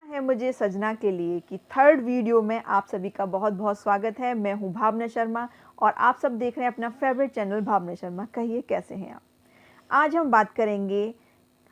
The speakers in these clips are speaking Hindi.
है मुझे सजना के लिए कि थर्ड वीडियो में आप सभी का बहुत बहुत स्वागत है। मैं हूं भावना शर्मा और आप सब देख रहे हैं अपना फेवरेट चैनल भावना शर्मा। कहिए कैसे हैं आप। आज हम बात करेंगे,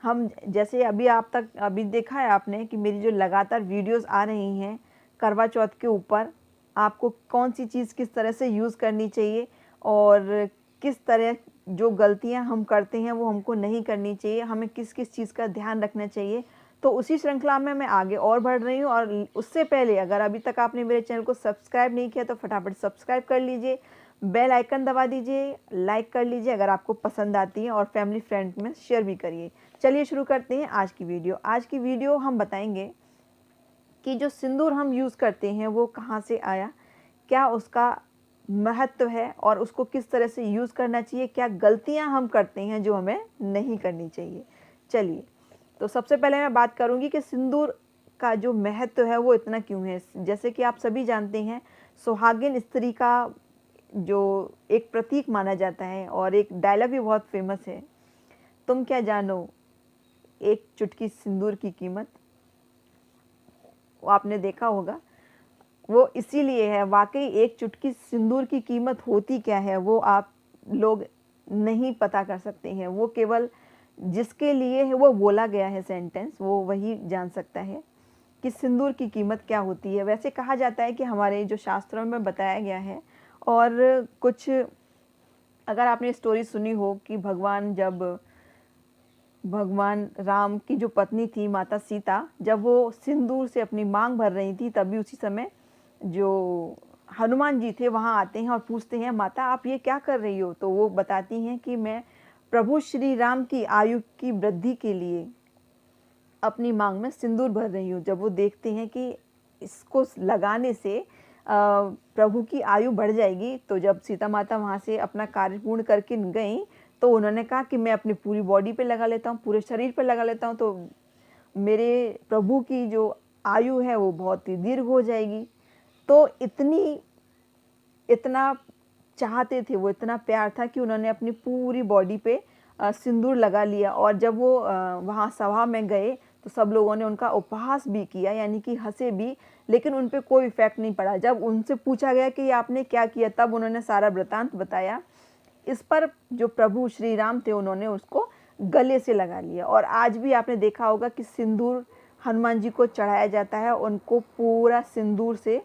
हम जैसे अभी देखा है आपने कि मेरी जो लगातार वीडियोस आ रही हैं करवा चौथ के ऊपर, आपको कौन सी चीज़ किस तरह से यूज़ करनी चाहिए और किस तरह जो गलतियां हम करते हैं वो हमको नहीं करनी चाहिए, हमें किस किस चीज़ का ध्यान रखना चाहिए। तो उसी श्रृंखला में मैं आगे और बढ़ रही हूँ। और उससे पहले अगर अभी तक आपने मेरे चैनल को सब्सक्राइब नहीं किया तो फटाफट सब्सक्राइब कर लीजिए, बेल आइकन दबा दीजिए, लाइक कर लीजिए अगर आपको पसंद आती है और फैमिली फ्रेंड में शेयर भी करिए। चलिए शुरू करते हैं आज की वीडियो। आज की वीडियो हम बताएंगे कि जो सिंदूर हम यूज़ करते हैं वो कहाँ से आया, क्या उसका महत्व है और उसको किस तरह से यूज़ करना चाहिए, क्या गलतियाँ हम करते हैं जो हमें नहीं करनी चाहिए। चलिए, तो सबसे पहले मैं बात करूंगी कि सिंदूर का जो महत्व है वो इतना क्यों है। जैसे कि आप सभी जानते हैं, सुहागिन स्त्री का जो एक प्रतीक माना जाता है और एक डायलॉग भी बहुत फेमस है, तुम क्या जानो एक चुटकी सिंदूर की कीमत। वो आपने देखा होगा, वो इसीलिए है। वाकई एक चुटकी सिंदूर की कीमत होती क्या है वो आप लोग नहीं पता कर सकते हैं। वो केवल जिसके लिए है वो बोला गया है सेंटेंस, वो वही जान सकता है कि सिंदूर की कीमत क्या होती है। वैसे कहा जाता है कि हमारे जो शास्त्रों में बताया गया है, और कुछ अगर आपने स्टोरी सुनी हो कि भगवान राम की जो पत्नी थी माता सीता, जब वो सिंदूर से अपनी मांग भर रही थी, तभी उसी समय जो हनुमान जी थे वहाँ आते हैं और पूछते हैं, माता आप ये क्या कर रही हो। तो वो बताती हैं कि मैं प्रभु श्री राम की आयु की वृद्धि के लिए अपनी मांग में सिंदूर भर रही हूँ। जब वो देखते हैं कि इसको लगाने से प्रभु की आयु बढ़ जाएगी, तो जब सीता माता वहाँ से अपना कार्य पूर्ण करके गई तो उन्होंने कहा कि मैं अपनी पूरी बॉडी पे लगा लेता हूँ, पूरे शरीर पे लगा लेता हूँ, तो मेरे प्रभु की जो आयु है वो बहुत ही दीर्घ हो जाएगी। तो इतना चाहते थे वो, इतना प्यार था कि उन्होंने अपनी पूरी बॉडी पे सिंदूर लगा लिया। और जब वो वहाँ सभा में गए तो सब लोगों ने उनका उपहास भी किया, यानी कि हंसे भी, लेकिन उन पे कोई इफेक्ट नहीं पड़ा। जब उनसे पूछा गया कि आपने क्या किया, तब उन्होंने सारा वृतांत बताया। इस पर जो प्रभु श्री राम थे उन्होंने उसको गले से लगा लिया। और आज भी आपने देखा होगा कि सिंदूर हनुमान जी को चढ़ाया जाता है, उनको पूरा सिंदूर से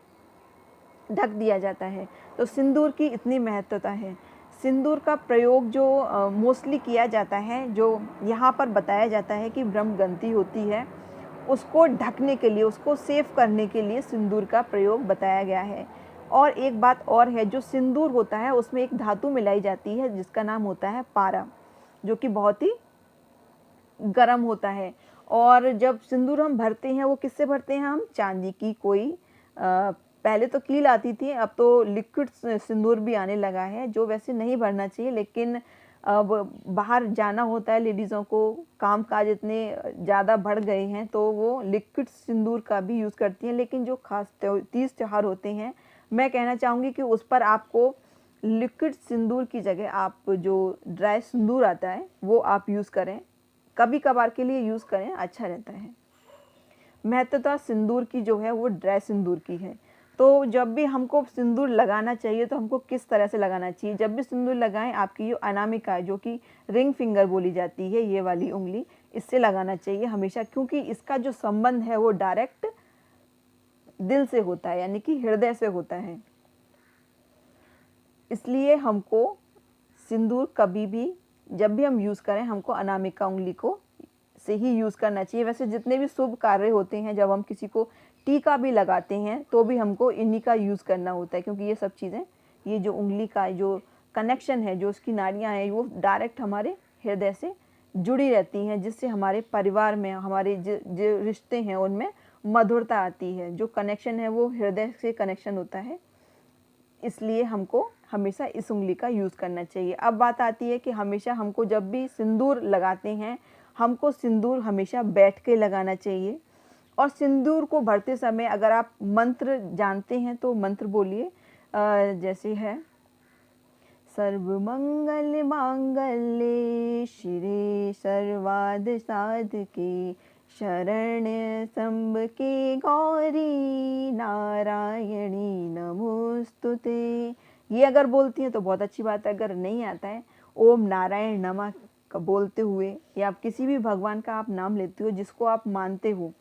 ढक दिया जाता है। तो सिंदूर की इतनी महत्वता है। सिंदूर का प्रयोग जो मोस्टली किया जाता है, जो यहाँ पर बताया जाता है कि ब्रह्मगंती होती है, उसको ढकने के लिए, उसको सेव करने के लिए सिंदूर का प्रयोग बताया गया है। और एक बात और है, जो सिंदूर होता है उसमें एक धातु मिलाई जाती है जिसका नाम होता है पारा, जो कि बहुत ही गर्म होता है। और जब सिंदूर हम भरते हैं वो किससे भरते हैं, हम चांदी की कोई पहले तो कील आती थी, अब तो लिक्विड सिंदूर भी आने लगा है, जो वैसे नहीं भरना चाहिए, लेकिन अब बाहर जाना होता है लेडीज़ों को, काम काज इतने ज़्यादा बढ़ गए हैं तो वो लिक्विड सिंदूर का भी यूज़ करती हैं। लेकिन जो खास तीज त्यौहार होते हैं, मैं कहना चाहूँगी कि उस पर आपको लिक्विड सिंदूर की जगह आप जो ड्राई सिंदूर आता है वो आप यूज़ करें, कभी कभार के लिए यूज़ करें, अच्छा रहता है। महत्वता सिंदूर की जो है वो ड्राई सिंदूर की है। तो जब भी हमको सिंदूर लगाना चाहिए तो हमको किस तरह से लगाना चाहिए। जब भी सिंदूर लगाएं, आपकी जो अनामिका है, जो कि रिंग फिंगर बोली जाती है, ये वाली उंगली, इससे लगाना चाहिए हमेशा, क्योंकि इसका जो संबंध है वो डायरेक्ट दिल से होता है, यानी कि हृदय से होता है। इसलिए हमको सिंदूर कभी भी जब भी हम यूज़ करें, हमको अनामिका उंगली को से ही यूज़ करना चाहिए। वैसे जितने भी शुभ कार्य होते हैं, जब हम किसी को टीका भी लगाते हैं तो भी हमको इन्हीं का यूज़ करना होता है, क्योंकि ये सब चीज़ें, ये जो उंगली का जो कनेक्शन है, जो उसकी नाड़ियाँ हैं, वो डायरेक्ट हमारे हृदय से जुड़ी रहती हैं, जिससे हमारे परिवार में हमारे जो रिश्ते हैं उनमें मधुरता आती है। जो कनेक्शन है वो हृदय से कनेक्शन होता है, इसलिए हमको हमेशा इस उंगली का यूज़ करना चाहिए। अब बात आती है कि हमेशा हमको जब भी सिंदूर लगाते हैं, हमको सिंदूर हमेशा बैठ के लगाना चाहिए। और सिंदूर को भरते समय अगर आप मंत्र जानते हैं तो मंत्र बोलिए, जैसे है, सर्वमंगल मांगल्ये शिवे सर्वार्थ साधके शरण शंभ के गौरी नारायणी नमोस्तुते। ये अगर बोलती हैं तो बहुत अच्छी बात है, अगर नहीं आता है ओम नारायण नमः का बोलते हुए, या आप किसी भी भगवान का आप नाम लेते हो जिसको आप मानते हो,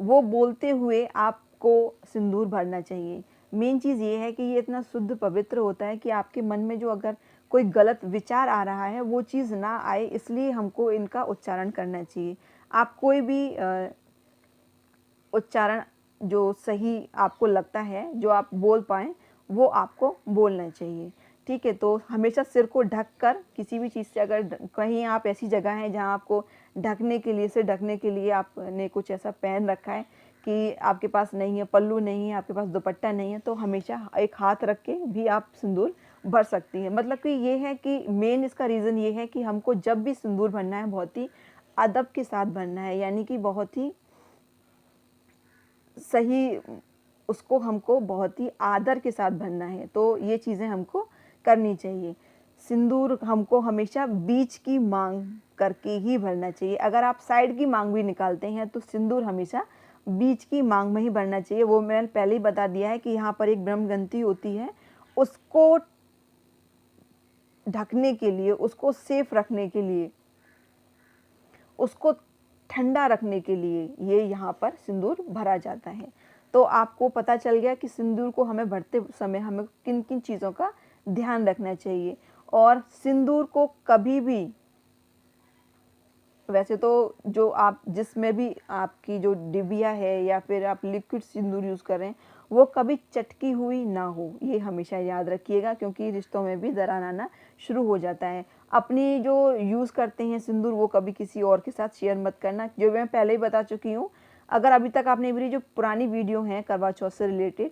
वो बोलते हुए आपको सिंदूर भरना चाहिए। मेन चीज़ ये है कि ये इतना शुद्ध पवित्र होता है कि आपके मन में जो अगर कोई गलत विचार आ रहा है वो चीज़ ना आए, इसलिए हमको इनका उच्चारण करना चाहिए। आप कोई भी उच्चारण जो सही आपको लगता है, जो आप बोल पाएँ, वो आपको बोलना चाहिए। ठीक है, तो हमेशा सिर को ढक कर किसी भी चीज़ से, अगर कहीं आप ऐसी जगह हैं जहाँ आपको ढकने के लिए, सिर ढकने के लिए आपने कुछ ऐसा पहन रखा है कि आपके पास नहीं है, पल्लू नहीं है, आपके पास दुपट्टा नहीं है, तो हमेशा एक हाथ रख के भी आप सिंदूर भर सकती हैं। मतलब कि ये है कि मेन इसका रीज़न ये है कि हमको जब भी सिंदूर भरना है बहुत ही अदब के साथ भरना है, यानी कि बहुत ही सही, उसको हमको बहुत ही आदर के साथ भरना है। तो ये चीज़ें हमको करनी चाहिए। सिंदूर हमको हमेशा बीच की मांग करके ही भरना चाहिए। अगर आप साइड की मांग भी निकालते हैं तो सिंदूर हमेशा बीच की मांग में ही भरना चाहिए। वो मैंने पहले ही बता दिया है कि यहाँ पर एक ब्रह्मग्रंथि होती है, उसको ढकने के लिए, उसको सेफ रखने के लिए, उसको ठंडा रखने के लिए ये यहाँ पर सिंदूर भरा जाता है। तो आपको पता चल गया कि सिंदूर को हमें भरते समय हमें किन किन चीज़ों का ध्यान रखना चाहिए। और सिंदूर को कभी भी, वैसे तो जो आप जिसमें भी आपकी जो डिबिया है या फिर आप लिक्विड सिंदूर यूज़ करें, वो कभी चटकी हुई ना हो, ये हमेशा याद रखिएगा, क्योंकि रिश्तों में भी दरार आना शुरू हो जाता है। अपनी जो यूज़ करते हैं सिंदूर वो कभी किसी और के साथ शेयर मत करना, जो मैं पहले ही बता चुकी हूँ। अगर अभी तक आपने मेरी जो पुरानी वीडियो हैं करवा चौथ से रिलेटेड,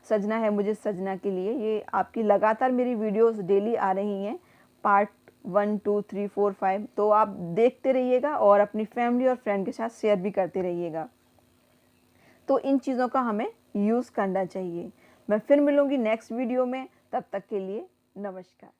सजना है मुझे सजना के लिए, ये आपकी लगातार मेरी वीडियोस डेली आ रही हैं, पार्ट 1 2 3 4 5, तो आप देखते रहिएगा और अपनी फैमिली और फ्रेंड के साथ शेयर भी करते रहिएगा। तो इन चीज़ों का हमें यूज़ करना चाहिए। मैं फिर मिलूँगी नेक्स्ट वीडियो में, तब तक के लिए नमस्कार।